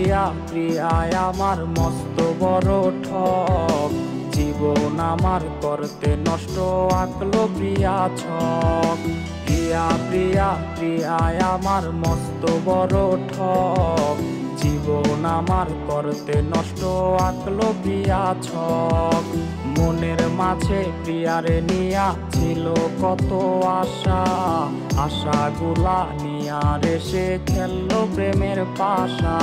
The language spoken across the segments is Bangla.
প্রিয়া প্রিয়ায় আমার মস্ত বড় ঠক, জীবন আমার করতে নষ্ট আঁকলো প্রিয়া ছক। প্রিয়া প্রিয়া প্রিয়ায় আমার মস্ত বড় ঠক, জীবন আমার করতে নষ্ট আঁকলো প্রিয়া ছক। মনের মাঝে প্রিয়ারে নিয়া ছিল কত আশা, আশাগুলা নিয়া রেসে খেললো প্রেমের পাশা।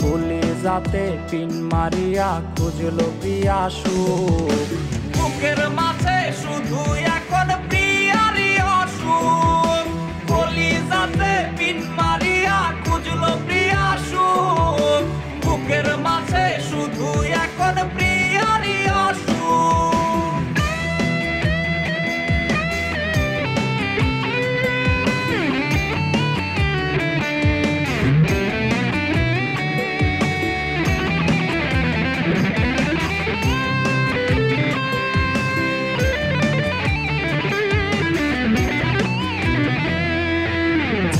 কলিজাতে পিন মারিয়া খুঁজলো প্রিয়া সুখ, বুকের মাঝে শুধু এখন প্রিয়ারই অসুখ। কলিজাতে পিন মারিয়া খুঁজলো প্রিয়া সুখ, বুকের মাঝে শুধু এখন প্রিয়ারই অসুখ।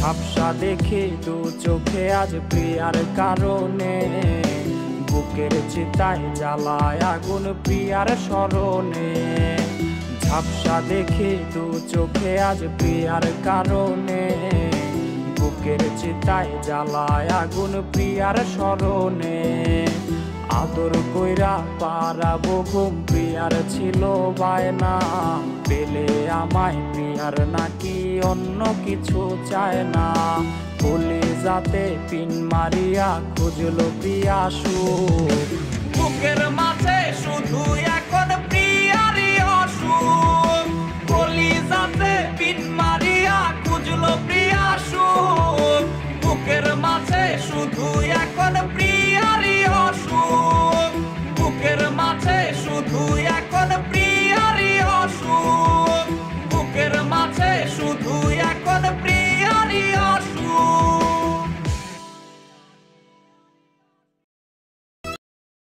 ঝাপসা দেখে দু চোখে আজ প্রিয়ার কারণে, বুকের চিতায় জ্বালায় আগুন প্রিয়ার স্মরণে। ঝাপসা দেখে দু চোখে আজ প্রিয়ার কারণে, বুকের চিতায় জ্বালায় আগুন প্রিয়ার স্মরণে। আদর কইরা পারাবো ঘুম প্রিয়ার ছিল বায়না, পেলে আমায় প্রিয়ার নাকি অন্য কিছু চায় না। কলিজাতে পিন মারিয়া খুঁজলো প্রিয়া সুখ, বুকের মাঝে শুধু এখন প্রিয়ারই অসুখ। কলিজা